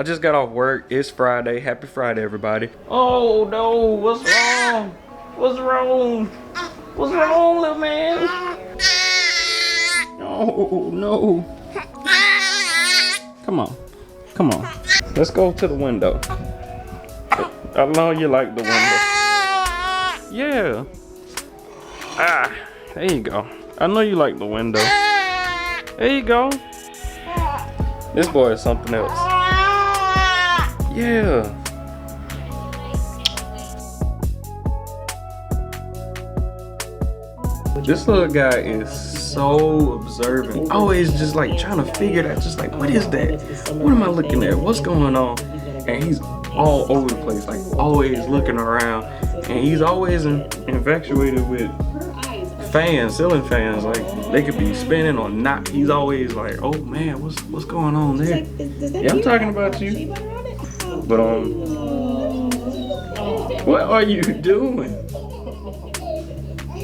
I just got off work. It's Friday. Happy Friday, everybody. Oh no, what's wrong? What's wrong? What's wrong, little man? Oh no. Come on. Come on. Let's go to the window. I know you like the window. Yeah. Ah, there you go. I know you like the window. There you go. This boy is something else. Yeah. This little guy is so observant. Always just like trying to figure it out. Just like, what is that? What am I looking at? What's going on? And he's all over the place, like always looking around. And he's always infatuated with fans, ceiling fans. Like they could be spinning or not. He's always like, oh man, what's going on there? Yeah, I'm talking about you. But what are you doing?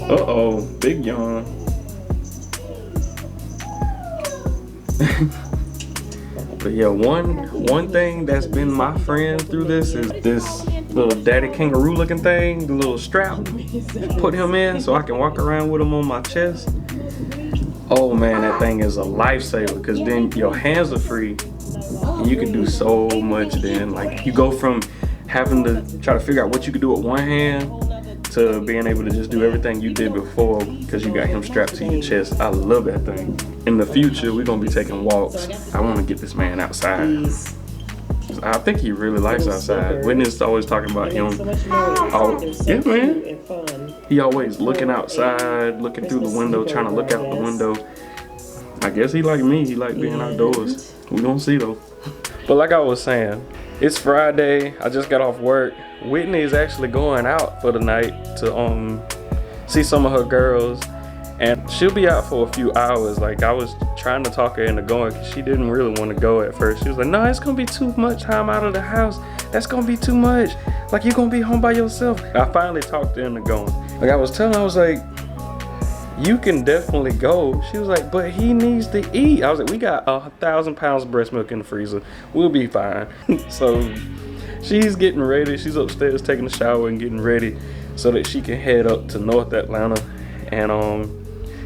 Uh-oh, big yawn. But yeah, one thing that's been my friend through this is this little daddy kangaroo looking thing, the little strap. Put him in so I can walk around with him on my chest. Oh man, that thing is a lifesaver because then your hands are free and you can do so much then. Like you go from having to try to figure out what you could do with one hand to being able to just do everything you did before because you got him strapped to your chest. I love that thing. In the future, we're gonna be taking walks. I wanna get this man outside. I think he really likes outside. Whitney's always talking about him. Oh, yeah, man. He always looking outside, looking through the window, trying to look out the window. I guess he like me, he like being outdoors. We gonna see though. But like I was saying, it's Friday. I just got off work. Whitney is actually going out for the night to see some of her girls, and she'll be out for a few hours. Like I was trying to talk her into going because she didn't really want to go at first. She was like, no, it's gonna be too much time out of the house. That's gonna be too much. Like you're gonna be home by yourself. I finally talked her into going. Like I was telling her, I was like, you can definitely go. She was like, but he needs to eat. I was like, we got 1,000 pounds of breast milk in the freezer. We'll be fine. So she's getting ready. She's upstairs taking a shower and getting ready so that she can head up to North Atlanta. And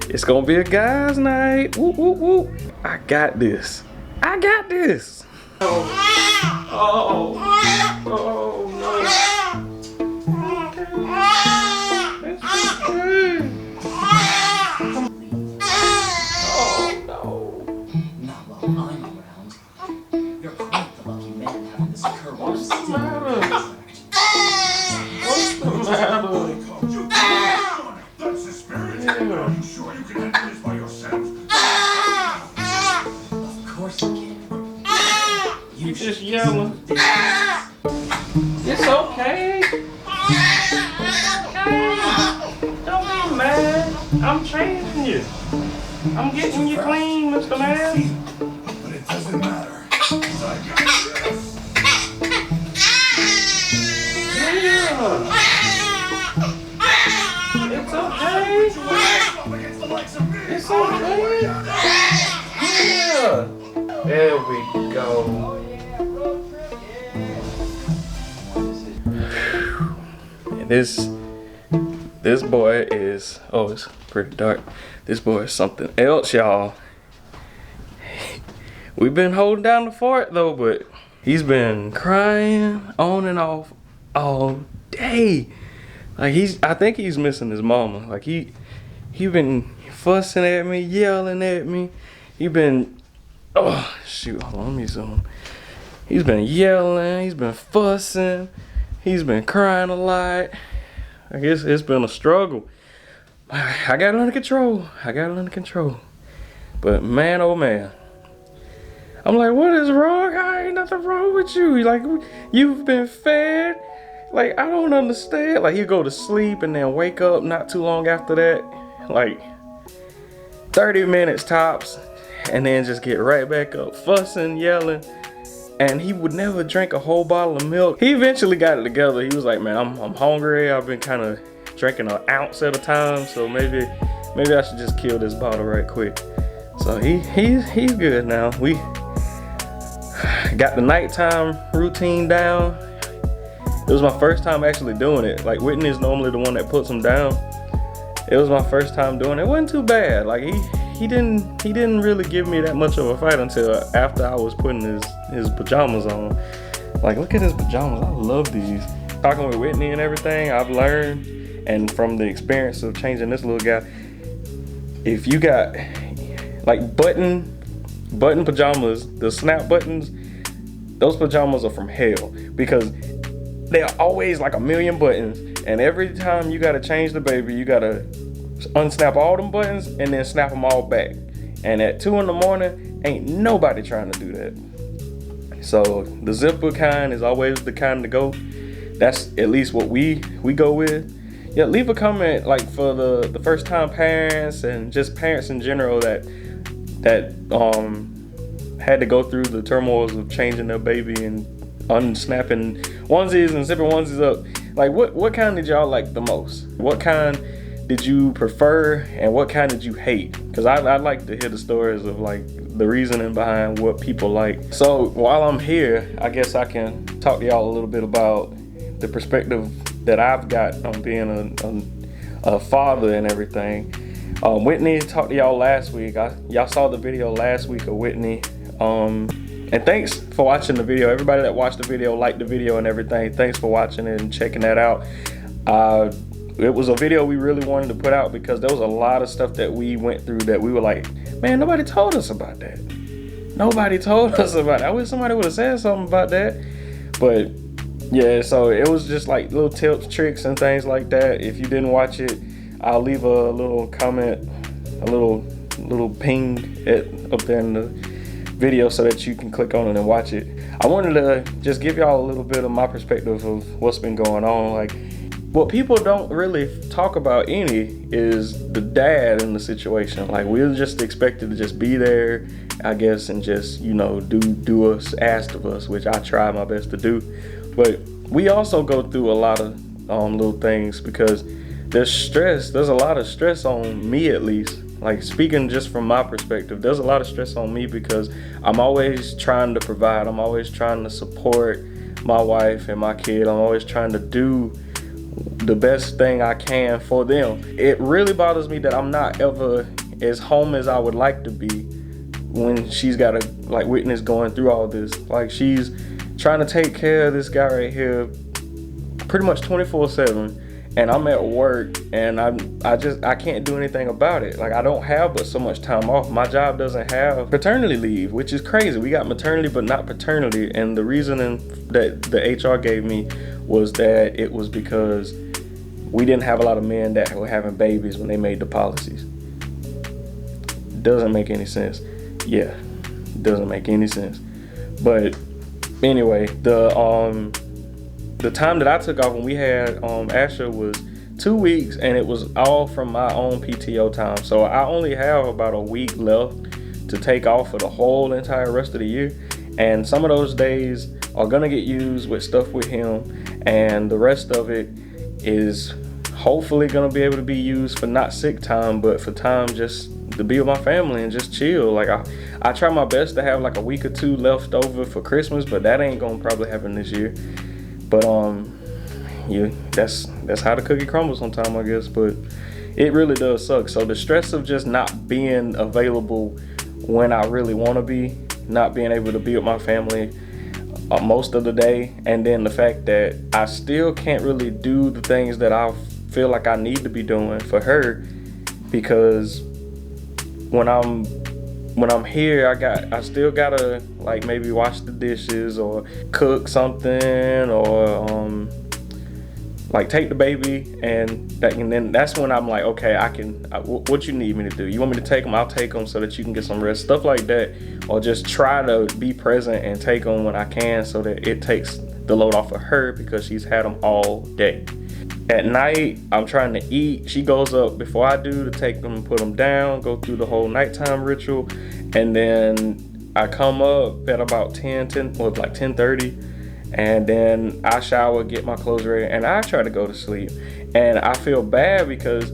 it's gonna be a guys' night. Whoop, whoop, whoop. I got this. I got this. Oh no. You just yelling. It's okay. It's okay. Don't be mad. I'm changing you. I'm getting you clean, Mr. Man. But it doesn't matter. I got this. Yeah. It's okay. It's okay. Yeah. There we go. And this boy is, oh, it's pretty dark. This boy is something else, y'all. We've been holding down the fort though, but he's been crying on and off all day. Like I think he's missing his mama. Like he been fussing at me, yelling at me. He been, oh shoot, hold on, let me zoom. He's been yelling, he's been fussing, he's been crying a lot. I guess it's been a struggle. I got it under control. But man, oh man. I'm like, what is wrong? Ain't nothing wrong with you. Like, you've been fed. Like, I don't understand. Like, you go to sleep and then wake up not too long after that. Like, 30 minutes tops. And then just get right back up, fussing, yelling. And he would never drink a whole bottle of milk. He eventually got it together. He was like, man, I'm hungry. I've been kind of drinking an ounce at a time. So maybe I should just kill this bottle right quick. So he's good now. got the nighttime routine down. It was my first time actually doing it. Like Whitney is normally the one that puts them down. It was my first time doing it. It wasn't too bad. Like he didn't really give me that much of a fight until after I was putting his pajamas on. Like, look at his pajamas. I love these. Talking with Whitney and everything, I've learned, and from the experience of changing this little guy, if you got like button pajamas, the snap buttons, those pajamas are from hell, because they are always like a million buttons, and every time you gotta change the baby, you gotta unsnap all them buttons and then snap them all back. And at 2 in the morning, ain't nobody trying to do that. So the zipper kind is always the kind to go. That's at least what we go with. Yeah, leave a comment like for the first time parents and just parents in general that had to go through the turmoils of changing their baby and unsnapping onesies and zipping onesies up. Like what kind did y'all like the most? What kind did you prefer and what kind did you hate? Because I'd like to hear the stories of like the reasoning behind what people like. So while I'm here, I guess I can talk to y'all a little bit about the perspective that I've got on being a father and everything. Whitney talked to y'all last week. Y'all saw the video last week of Whitney. And thanks for watching the video. Everybody that watched the video, liked the video and everything. Thanks for watching it and checking that out. It was a video we really wanted to put out because there was a lot of stuff that we went through that we were like, man, nobody told us about that. Nobody told us about that. I wish somebody would have said something about that. But yeah, so it was just like little tips, tricks, and things like that. If you didn't watch it, I'll leave a little comment, a little ping up there in the video so that you can click on it and watch it. I wanted to just give y'all a little bit of my perspective of what's been going on. Like, what people don't really talk about any is the dad in the situation. Like, we're just expected to just be there, I guess, and just, you know, do us asked of us, which I try my best to do. But we also go through a lot of little things because there's a lot of stress on me, at least. Like, speaking just from my perspective, there's a lot of stress on me because I'm always trying to provide. I'm always trying to support my wife and my kid. I'm always trying to do the best thing I can for them. It really bothers me that I'm not ever as home as I would like to be when she's got to, like, witness going through all this. Like, she's trying to take care of this guy right here pretty much 24/7. And I'm at work and I can't do anything about it. Like, I don't have but so much time off. My job doesn't have paternity leave, which is crazy. We got maternity but not paternity. And the reasoning that the HR gave me was that it was because we didn't have a lot of men that were having babies when they made the policies. Doesn't make any sense. Yeah, doesn't make any sense. But anyway, the time that I took off when we had Asher was 2 weeks, and it was all from my own PTO time. So I only have about a week left to take off for the whole entire rest of the year. And some of those days are gonna get used with stuff with him, and the rest of it is hopefully gonna be able to be used for not sick time, but for time just to be with my family and just chill. Like, I try my best to have like a week or two left over for Christmas, but that ain't gonna probably happen this year. But yeah, that's how the cookie crumbles sometimes, I guess. But it really does suck. So the stress of just not being available when I really want to be, not being able to be with my family most of the day, and then the fact that I still can't really do the things that I feel like I need to be doing for her, because when I'm here, I still gotta like maybe wash the dishes or cook something or like take the baby, and then that's when I'm like, okay, what you need me to do? You want me to take them? I'll take them so that you can get some rest, stuff like that, or just try to be present and take them when I can so that it takes the load off of her because she's had them all day. At night, I'm trying to eat. She goes up before I do to take them and put them down, go through the whole nighttime ritual. And then I come up at about 10:30. And then I shower, get my clothes ready, and I try to go to sleep. And I feel bad because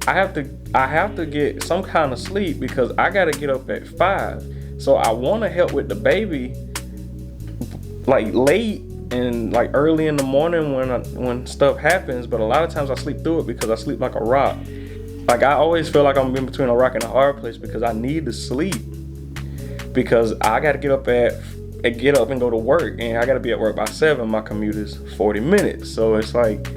I have to get some kind of sleep because I got to get up at 5. So I want to help with the baby, like late and like early in the morning when stuff happens, but a lot of times I sleep through it because I sleep like a rock. Like I always feel like I'm in between a rock and a hard place because I need to sleep, because I got to get up and go to work, and I got to be at work by 7. My commute is 40 minutes, so it's like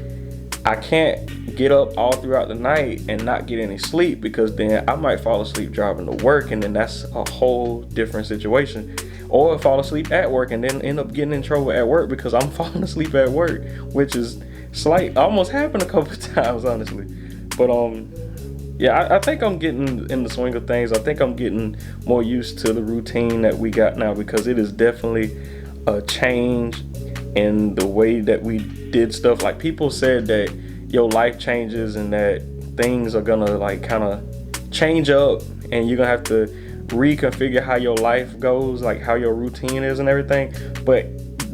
I can't get up all throughout the night and not get any sleep, because then I might fall asleep driving to work, and then that's a whole different situation. Or fall asleep at work and then end up getting in trouble at work because I'm falling asleep at work, which is almost happened a couple of times, honestly. But yeah, I think I'm getting in the swing of things. I think I'm getting more used to the routine that we got now, because it is definitely a change in the way that we did stuff. Like people said that your life changes and that things are gonna like kind of change up, and you're gonna have to reconfigure how your life goes, like how your routine is and everything. But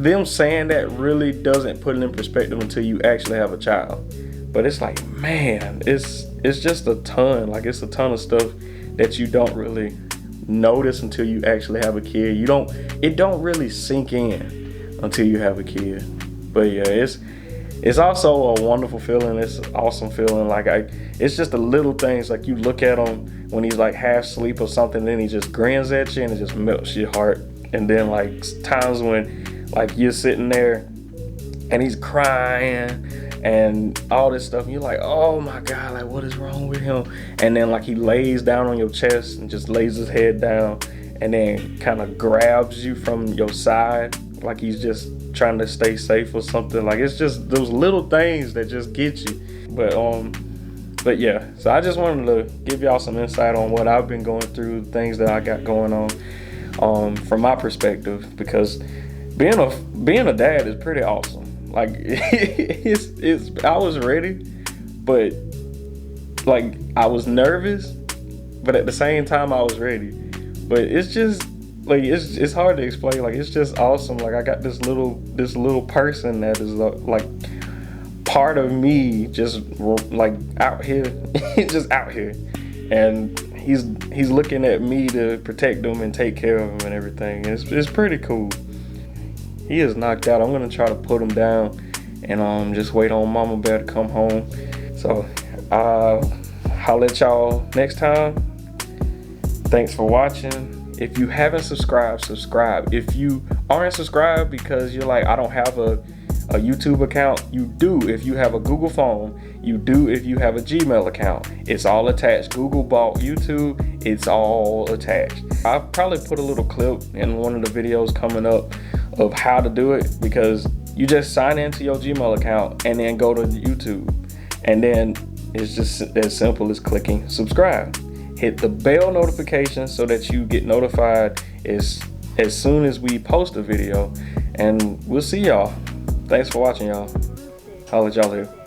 them saying that really doesn't put it in perspective until you actually have a child. But it's like, man, it's just a ton. Like it's a ton of stuff that you don't really notice until you actually have a kid. It don't really sink in until you have a kid. But yeah, it's also a wonderful feeling. It's an awesome feeling. Like it's just the little things. Like you look at him when he's like half asleep or something, then he just grins at you and it just melts your heart. And then like times when like you're sitting there and he's crying and all this stuff, and you're like, oh my God, like what is wrong with him? And then like he lays down on your chest and just lays his head down and then kind of grabs you from your side like he's just trying to stay safe or something. Like it's just those little things that just get you. But yeah, so I just wanted to give y'all some insight on what I've been going through, things that I got going on from my perspective, because being a dad is pretty awesome. Like I was ready, but like I was nervous, but at the same time I was ready. But it's just like it's hard to explain. Like it's just awesome. Like I got this little person that is like part of me, just like out here, just out here, and he's looking at me to protect him and take care of him and everything. It's pretty cool. He is knocked out. I'm gonna try to put him down and just wait on Mama Bear to come home. So I'll let y'all next time. Thanks for watching. If you haven't subscribed, subscribe. If you aren't subscribed because you're like, I don't have a YouTube account, you do. If you have a Google phone, you do. If you have a Gmail account, it's all attached. Google bought YouTube, it's all attached. I'll probably put a little clip in one of the videos coming up of how to do it, because you just sign into your Gmail account and then go to YouTube, and then it's just as simple as clicking subscribe. Hit the bell notification so that you get notified as soon as we post a video, and we'll see y'all. Thanks for watching, y'all. I'll let y'all live.